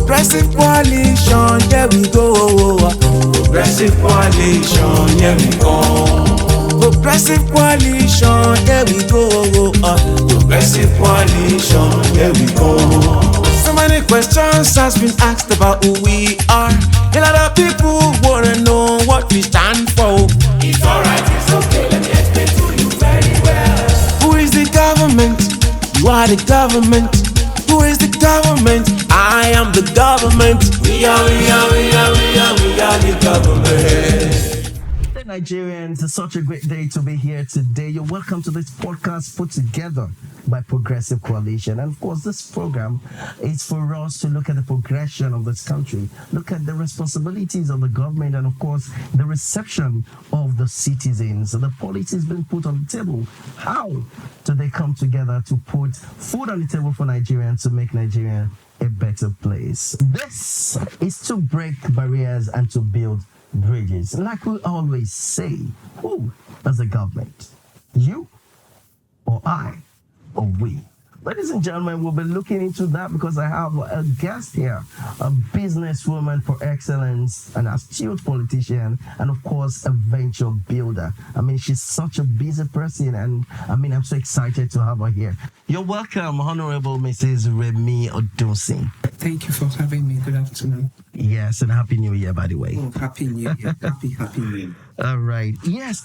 Progressive coalition, here we go. Progressive coalition, here we go. Progressive coalition, here we go. Progressive coalition, here we go. So many questions has been asked about who we are. A lot of people wanna know what we stand for. It's alright, it's okay, let me explain to you very well. Who is the government? You are the government. Who is the government? I am the government. We are the government. Nigerians, it's such a great day to be here today. You're welcome to this podcast put together by Progressive Coalition. And of course, this program is for us to look at the progression of this country, look at the responsibilities of the government, and of course, the reception of the citizens. The policies being put on the table. How do they come together to put food on the table for Nigerians to make Nigeria a better place? This is to break barriers and to build bridges. Like we always say, who is the government? You or I or we? Ladies and gentlemen, we'll be looking into that because I have a guest here, a businesswoman for excellence, an astute politician, and of course, a venture builder. I mean, she's such a busy person, and I mean, I'm so excited to have her here. You're welcome, Honourable Mrs. Remi Odunsi. Thank you for having me. Good afternoon. Yes, and Happy New Year, by the way. Oh, Happy New Year. Happy New Year. All right. Yes.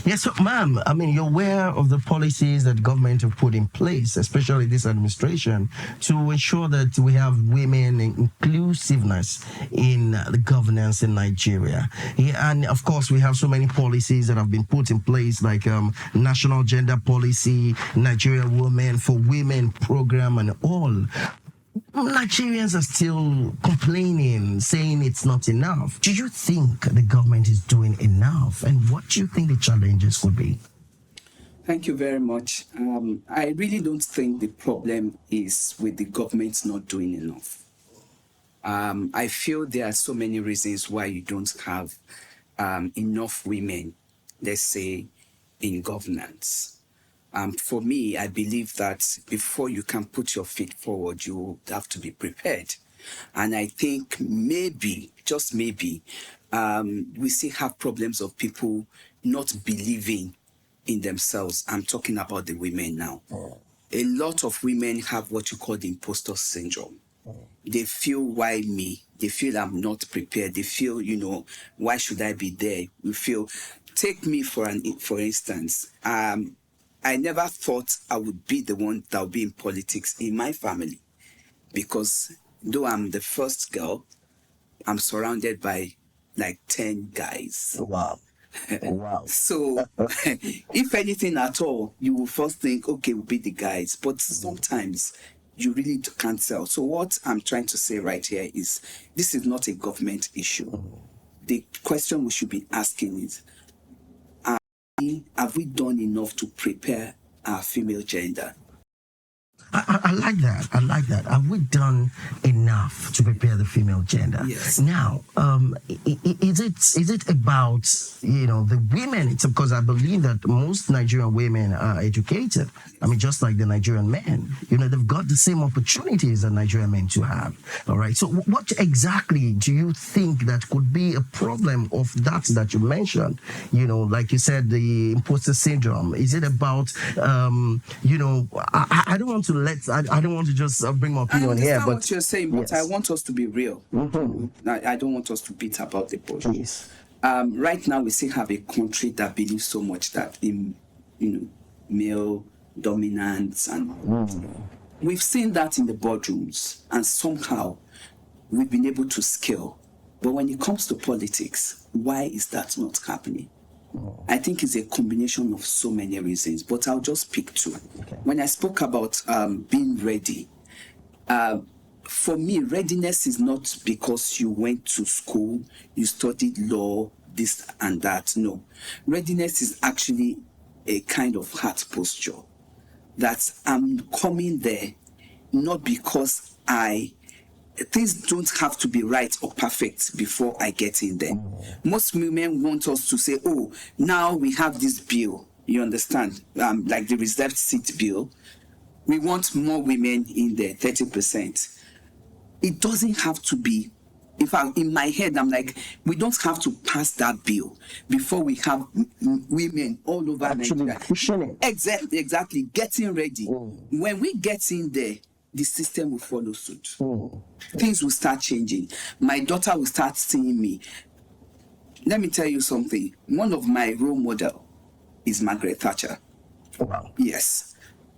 Yes, so, ma'am, I mean, you're aware of the policies that government have put in place, especially this administration, to ensure that we have women inclusiveness in the governance in Nigeria. Yeah, and of course, we have so many policies that have been put in place, like National Gender Policy, Nigeria Women for Women program, and all. Nigerians are still complaining, saying it's not enough. Do you think the government is doing enough? And what do you think the challenges could be? Thank you very much. I really don't think the problem is with the government not doing enough. I feel there are so many reasons why you don't have enough women, let's say, in governance. For me, I believe that before you can put your feet forward, you have to be prepared. And I think maybe, just maybe, we still have problems of people not believing in themselves. I'm talking about the women now. A lot of women have what you call the imposter syndrome. They feel, why me? They feel I'm not prepared. They feel, why should I be there? We feel, take me for instance, I never thought I would be the one that would be in politics in my family, because though I'm the first girl, I'm surrounded by like 10 guys. Wow. Wow. So if anything at all, you will first think, okay, we'll be the guys. But sometimes you really can't tell. So what I'm trying to say right here is, this is not a government issue. The question we should be asking is, have we done enough to prepare our female gender? I like that. I like that. Have we done enough to prepare the female gender? Yes. Now, is it about the women? It's because I believe that most Nigerian women are educated. I mean, just like the Nigerian men, they've got the same opportunities that Nigerian men to have. All right. So, what exactly do you think that could be a problem of that you mentioned? Like you said, the imposter syndrome. Is it about I don't want to I don't want to just bring my opinion here. But what you're saying, but yes. I want us to be real. Mm-hmm. I don't want us to beat about the bush. Yes. Right now, we still have a country that believes so much that in male dominance, and we've seen that in the boardrooms, and somehow we've been able to scale. But when it comes to politics, why is that not happening? I think it's a combination of so many reasons, but I'll just pick two. Okay. When I spoke about being ready, for me, readiness is not because you went to school, you studied law, this and that. No. Readiness is actually a kind of heart posture. That I'm coming there not because things don't have to be right or perfect before I get in there. Most women want us to say, oh, now we have this bill. You understand? Like the reserved seat bill. We want more women in there, 30%. it doesn't have to be. In fact, in my head, I'm like, we don't have to pass that bill before we have women all over Actually Nigeria. pushing it. Exactly, getting ready. When we get in there, the system will follow suit. Things will start changing. My daughter will start seeing me. Let me tell you something. One of my role model is Margaret Thatcher. Wow. Yes.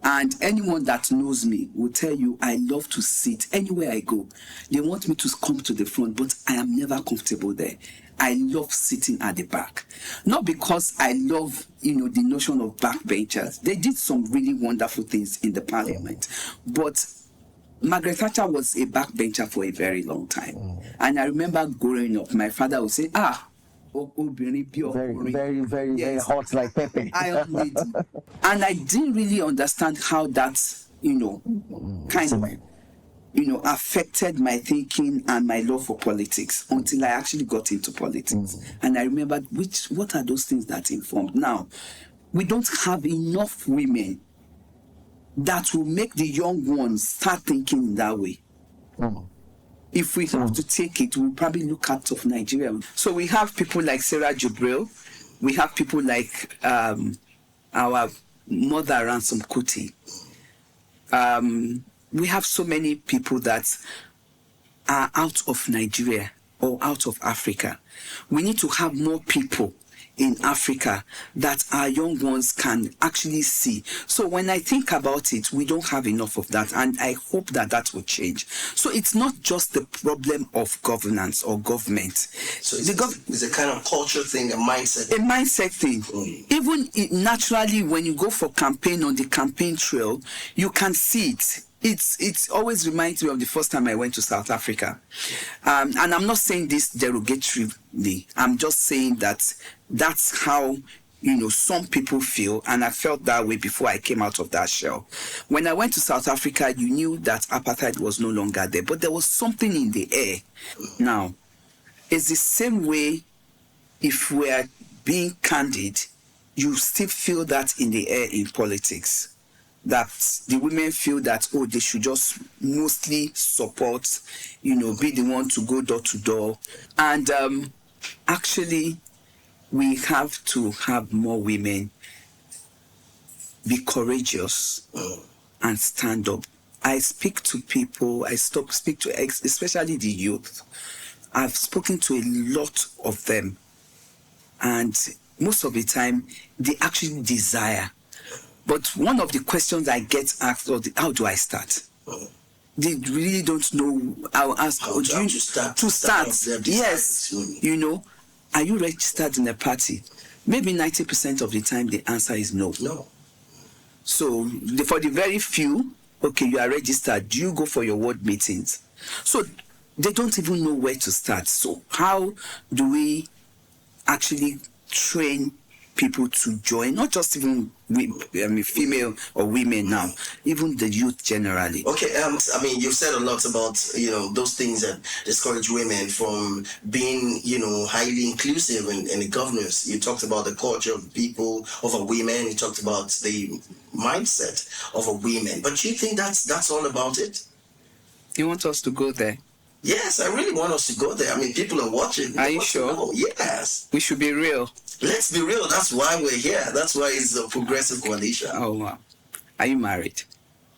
And anyone that knows me will tell you I love to sit anywhere I go. They want me to come to the front, but I am never comfortable there. I love sitting at the back. Not because I love, the notion of backbenchers. They did some really wonderful things in the parliament. But Margaret Thatcher was a backbencher for a very long time. And I remember growing up, my father would say, very hot like pepper. And I didn't really understand how that, affected my thinking and my love for politics until I actually got into politics. And I remembered what are those things that informed. Now, we don't have enough women that will make the young ones start thinking in that way. If we have to take it, we'll probably look out of Nigeria. So we have people like Sarah Jubril. We have people like our mother Ransom Kuti. We have so many people that are out of Nigeria or out of Africa. We need to have more people in Africa that our young ones can actually see. So when I think about it, we don't have enough of that, and I hope that will change. So it's not just the problem of governance or government. So it's a kind of culture thing, a mindset. A mindset thing. Even naturally, when you go for campaign on the campaign trail, you can see it. It's always reminds me of the first time I went to South Africa. And I'm not saying this derogatorily. I'm just saying that's how, some people feel. And I felt that way before I came out of that shell. When I went to South Africa, you knew that apartheid was no longer there. But there was something in the air. Now, it's the same way, if we're being candid, you still feel that in the air in politics. That the women feel that, they should just mostly support, be the one to go door to door. And actually, we have to have more women be courageous and stand up. I speak to people, speak to especially the youth. I've spoken to a lot of them. And most of the time, they actually desire. But one of the questions I get asked, how do I start? They really don't know. I'll ask, to start? Yes. Are you registered in a party? Maybe 90% of the time the answer is no. No. So for the very few, you are registered. Do you go for your ward meetings? So they don't even know where to start. So how do we actually train people to join, not just even female or women now, even the youth generally? Okay, you've said a lot about, those things that discourage women from being, highly inclusive in the governance. You talked about the culture of people, of a women. You talked about the mindset of a women. But do you think that's all about it? You want us to go there? Yes, I really want us to go there. People are watching. Are you sure? Yes. We should be real. Let's be real. That's why we're here. That's why it's a progressive coalition. Oh, wow. Are you married?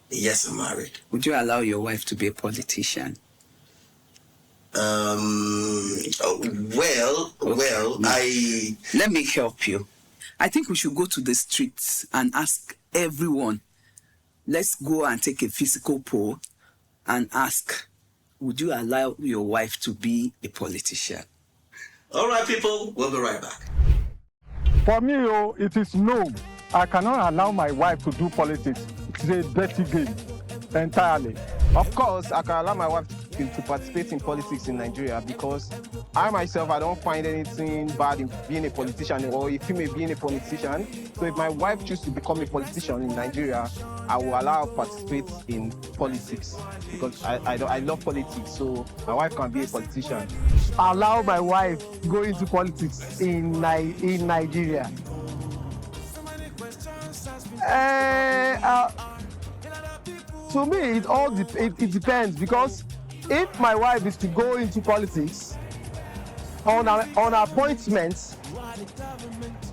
Yes, I'm married. Would you allow your wife to be a politician? Let me help you. I think we should go to the streets and ask everyone. Let's go and take a physical poll and ask, would you allow your wife to be a politician? All right, people, we'll be right back. For me, it is no. I cannot allow my wife to do politics. It's a dirty game, entirely. Of course, I can allow my wife to participate in politics in Nigeria because I myself, I don't find anything bad in being a politician or a female being a politician. So if my wife chooses to become a politician in Nigeria, I will allow her to participate in politics because I love politics. So my wife can be a politician. Allow my wife go into politics in Nigeria. To me, it depends because if my wife is to go into politics on appointments,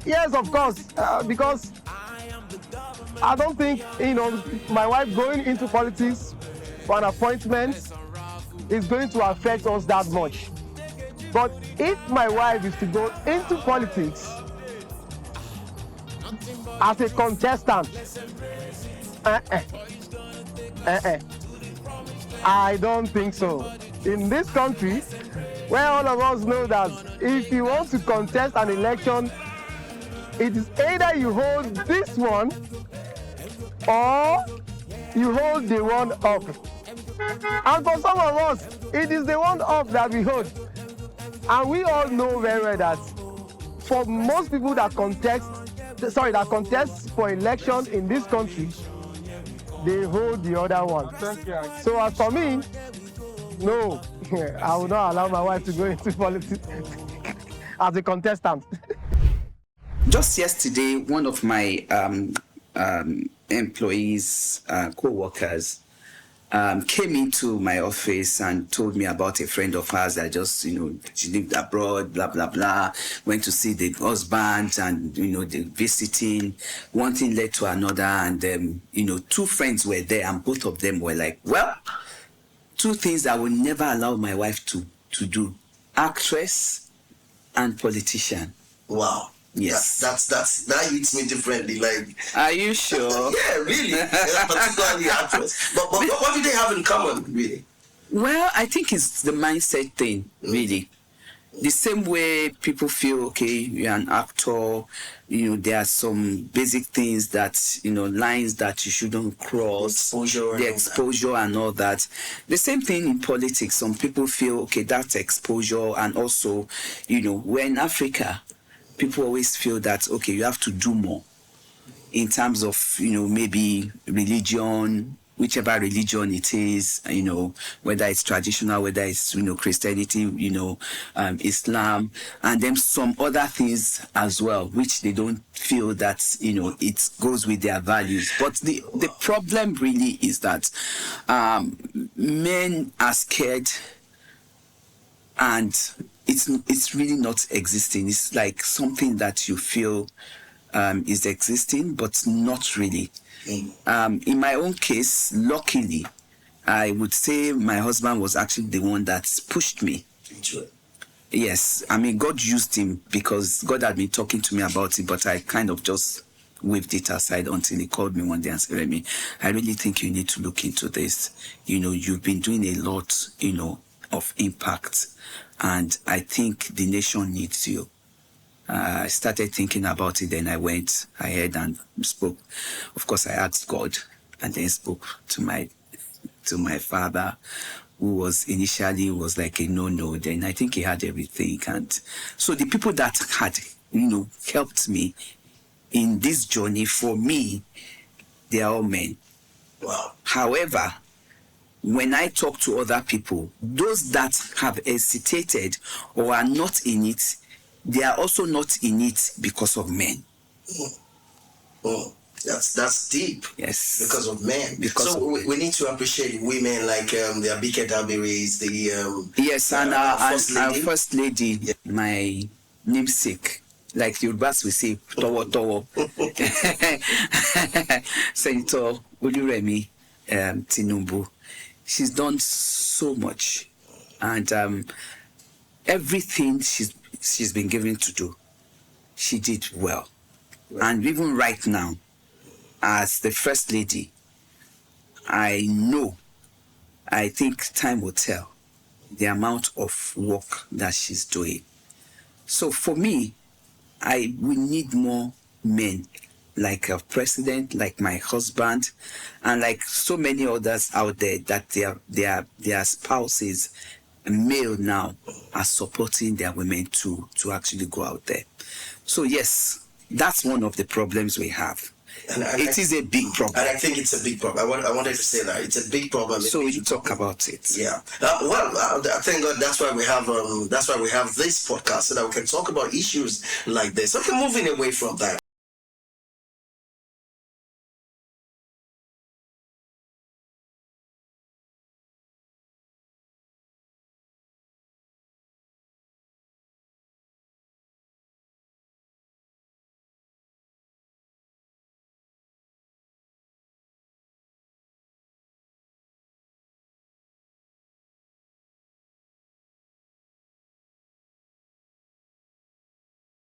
yes, of course, because I don't think, my wife going into politics for an appointment is going to affect us that much. But if my wife is to go into politics as a contestant, I don't think so. In this country, where all of us know that if you want to contest an election, it is either you hold this one or you hold the one up. And for some of us, it is the one up that we hold. And we all know very well that for most people that contest for election in this country, they hold the other one. So as for me, no, I will not allow my wife to go into politics as a contestant. Just yesterday, one of my employees, co-workers, came into my office and told me about a friend of hers that just, she lived abroad, blah, blah, blah, went to see the husband and, the visiting. One thing led to another, and, two friends were there, and both of them were like, well, two things I will never allow my wife to do: actress and politician. Wow. Yes. That hits me differently. Like, are you sure? Yeah, really. Particularly actress. But what do they have in common, really? Well, I think it's the mindset thing, really. The same way people feel, okay, you're an actor, there are some basic things that, lines that you shouldn't cross, the exposure and all that. The same thing in politics. Some people feel, okay, that's exposure. And also, we're in Africa. People always feel that, okay, you have to do more in terms of, maybe religion, whichever religion it is, whether it's traditional, whether it's, Christianity, Islam, and then some other things as well, which they don't feel that, it goes with their values. But the problem really is that men are scared, and it's really not existing. It's like something that you feel is existing, but not really. In my own case, luckily, I would say my husband was actually the one that pushed me. Yes, I mean, God used him because God had been talking to me about it, but I kind of just waved it aside until he called me one day and said, Remi, I really think you need to look into this. You've been doing a lot, of impact, and I think the nation needs you. I started thinking about it, then I went ahead and spoke. Of course, I asked God, and then spoke to my father, who was initially like a no. Then I think he had everything. And so the people that had, helped me in this journey, for me, they are all men. Wow. However, when I talk to other people, those that have hesitated or are not in it, they are also not in it because of men. That's deep. Yes. Because of men. We need to appreciate women like the Abike Dabiris, yes, and our first lady, yeah. My namesake, like Yorubas we say, Towo. Senator Remi Tinubu. She's done so much, and everything she's been given to do, she did well. Right. And even right now, as the first lady, I think time will tell the amount of work that she's doing. So for me, we need more men like a president, like my husband, and like so many others out there that their spouses, male now, are supporting their women to actually go out there. So yes, that's one of the problems we have. And it is a big problem. And I think it's a big problem. I wanted to say that it's a big problem. So you talk about it. Yeah. Thank God that's why we have this podcast, so that we can talk about issues like this. Okay, moving away from that.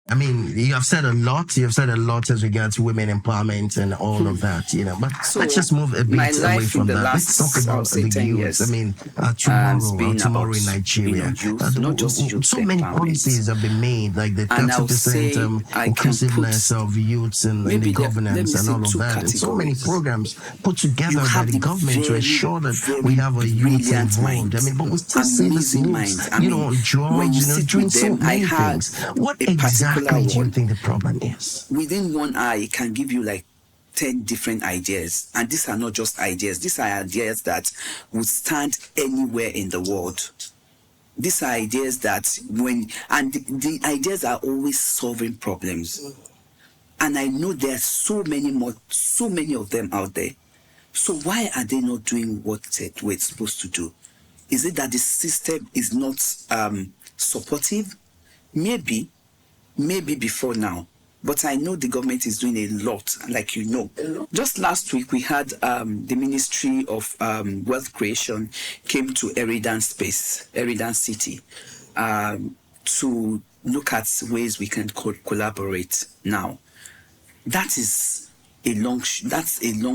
I mean, you have said a lot. You have said a lot as regards women empowerment and all of that, But So let's just move a my bit away life in from the that. Let's talk last, I would about say, the 10 youth. years, I mean, has tomorrow been in about, Nigeria, youth, not just youth so many empowerment. policies have been made, like the And I would 30% say I can inclusiveness put of youths in the maybe let me governance and say all of two that, and so many categories. programs put You together by have the the government to very, ensure that very we have a youth brilliant involved. minds, I mean, but we still see this amazing youth, minds. I mean, on when drugs, you sit doing with so them, I many had things. What a particular exactly do you one. think the problem is? Within one hour, it can give you like 10 different ideas. And these are not just ideas. These are ideas that would stand anywhere in the world. These are ideas that the ideas are always solving problems. And I know there's so many of them out there. So why are they not doing what we're supposed to do? Is it that the system is not supportive? Maybe before now. But I know the government is doing a lot, like Just last week, we had the Ministry of Wealth Creation came to Eridan City, to look at ways we can collaborate now. That's a long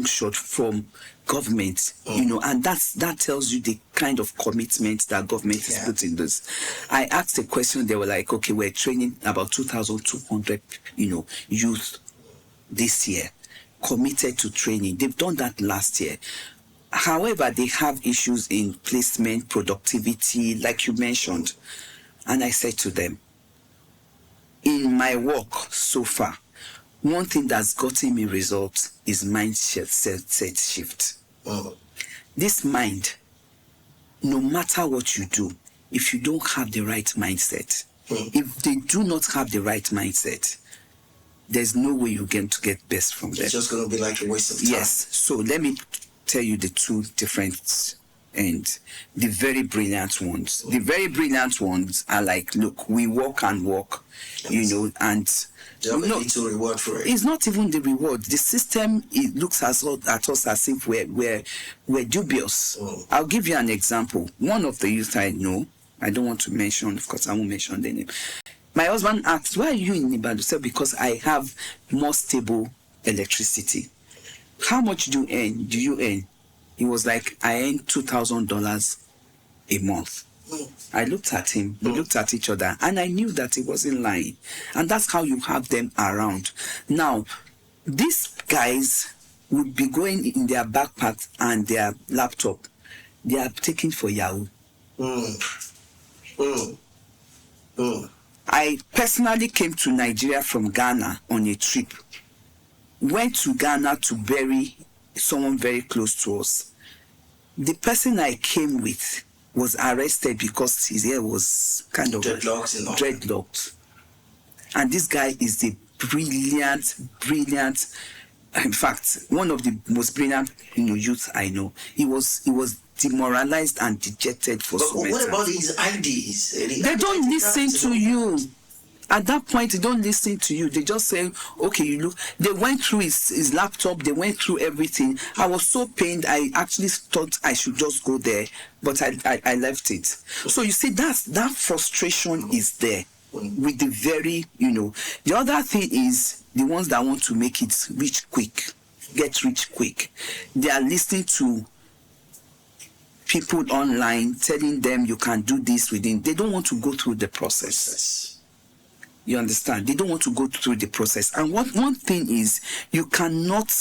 shot from government, and that tells you the kind of commitment that government is putting this. I asked a question, they were like, okay, we're training about 2,200, youth this year, committed to training. They've done that last year. However, they have issues in placement, productivity, like you mentioned. And I said to them, in my work so far, one thing that's gotten me results is mindset shift. This mind, no matter what you do, if you don't have the right mindset, if they do not have the right mindset, there's no way you're going to get best from them. It's just going to be like a waste of time. Yes. So let me tell you the two different and the very brilliant ones. The very brilliant ones are like, look, we walk and walk, and little reward for it. It's not even the reward. The system, it looks at us as if we're dubious. I'll give you an example. One of the youth I know, I don't want to mention, of course I won't mention the name. My husband asked, why are you in Ibadan? So because I have more stable electricity. How much do you earn? He was like, I earn $2,000 a month. I looked at him, we looked at each other, and I knew that he wasn't lying. And that's how you have them around. Now, these guys would be going in their backpacks and their laptop. They are taken for Yahoo. I personally came to Nigeria from Ghana on a trip. Went to Ghana to bury someone very close to us. The person I came with was arrested because his hair was kind of dreadlocked. And this guy is the brilliant, in fact, one of the most brilliant youth I know. He was demoralized and dejected for so many. What about his IDs? They don't listen to you. At that point, they don't listen to you. They just say, okay, you look. They went through his laptop. They went through everything. I was so pained. I actually thought I should just go there, but I left it. So you see, that frustration is there with the very, The other thing is the ones that want to make it get rich quick. They are listening to people online telling them you can do this within. They don't want to go through the process. You understand? They don't want to go through the process. And one thing is, you cannot,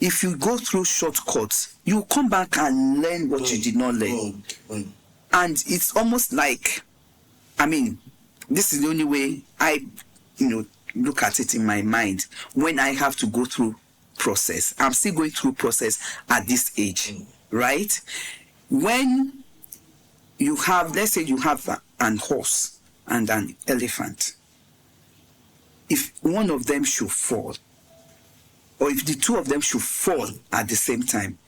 if you go through shortcuts, you come back and learn what you did not learn. And it's almost like, this is the only way I, look at it in my mind when I have to go through process. I'm still going through process at this age, right? When you have, let's say you have an horse and an elephant. If one of them should fall, or if the two of them should fall at the same time,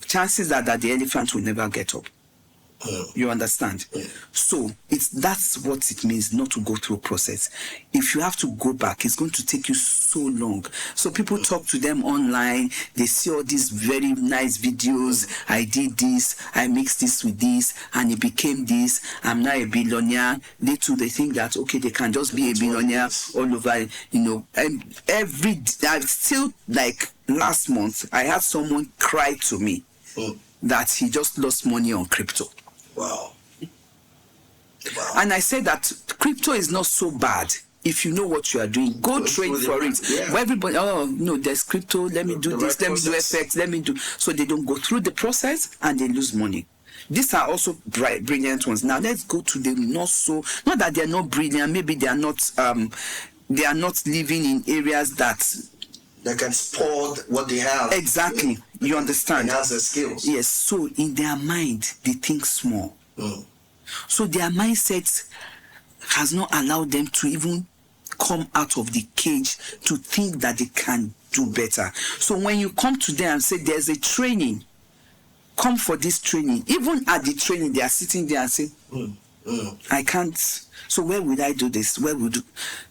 chances are that the elephant will never get up. You understand? So that's what it means not to go through a process. If you have to go back, it's going to take you so long. So people talk to them online, they see all these very nice videos. I did this, I mixed this with this, and it became this. I'm now a billionaire. They think that okay, they can just be a billionaire all over, And I still, like last month, I had someone cry to me that he just lost money on crypto. Wow. And I said that crypto is not so bad if you know what you are doing. Go trade for it. Yeah. Where everybody, no, there's crypto, let me do this, let me do FX, let me do. So they don't go through the process and they lose money. These are also brilliant ones. Now let's go to the not that they're not brilliant, maybe they are not living in areas that can support what they have. Exactly. You understand? Enhance their skills. Yes. So in their mind, they think small. So their mindset has not allowed them to even come out of the cage to think that they can do better. So when you come to them and say there's a training, come for this training. Even at the training, they are sitting there and say, I can't. So where would I do this?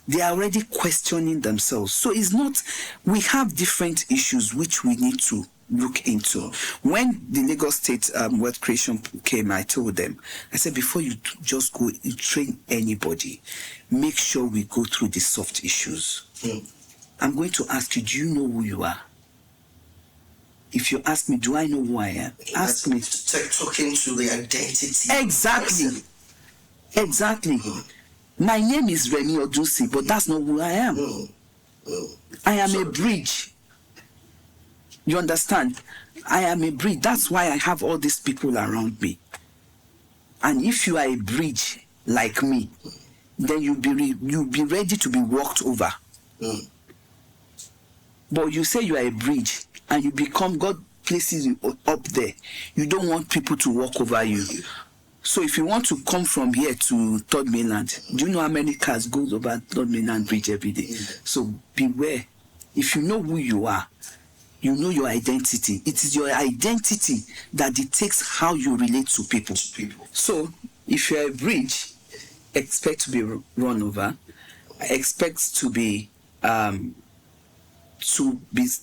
They are already questioning themselves. So it's not, we have different issues which we need to look into. When the Lagos State Wealth Creation came, I told them, I said, before you just go train anybody, make sure we go through the soft issues. I'm going to ask you, do you know who you are? If you ask me, do I know who I am? Ask me. Talking to the identity. Exactly. My name is Remi Odunsi, but that's not who I am. I am a bridge. You understand? I am a bridge. That's why I have all these people around me. And if you are a bridge like me, then you'll be ready to be walked over. But you say you are a bridge and you become, God places you up there. You don't want people to walk over you. So if you want to come from here to Third Mainland, do you know how many cars goes over Third Mainland Bridge every day? So beware. If you know who you are, you know your identity. It is your identity that dictates how you relate to people. So if you're a bridge, expect to be run over, expect to be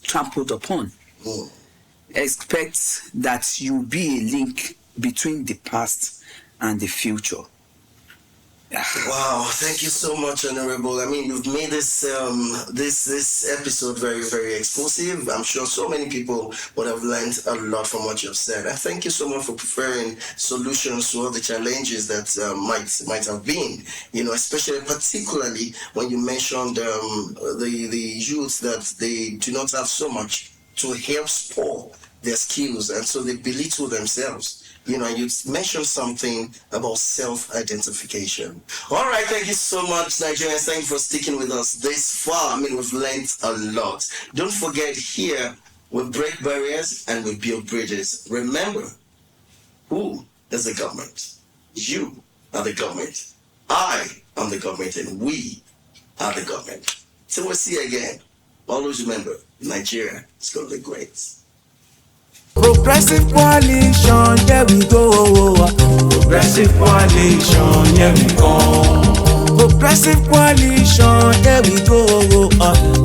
trampled upon. Expect that you be a link between the past and the future. Wow, thank you so much, Honourable. I mean, you've made this this episode very, very explosive. I'm sure so many people would have learned a lot from what you've said. And thank you so much for preferring solutions to all the challenges that might have been. Especially particularly when you mentioned the youth that they do not have so much to help support their skills, and so they belittle themselves. You mentioned something about self-identification. All right, thank you so much, Nigerians. Thank you for sticking with us this far. I mean, we've learned a lot. Don't forget, here, we break barriers and we build bridges. Remember, who is the government? You are the government. I am the government, and we are the government. So we'll see you again. Always remember, Nigeria is going to be great. Progressive coalition, here we go. Progressive coalition, here we go. Progressive coalition, here we go.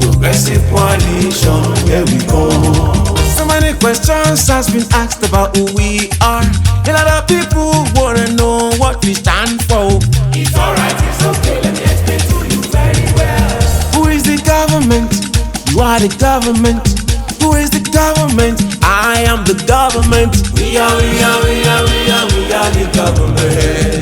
Progressive coalition, here we go. So many questions has been asked about who we are. A lot of people wanna know what we stand for. It's alright, it's okay, let me explain to you very well. Who is the government? You are the government. Who is the government? I am the government. We are the government.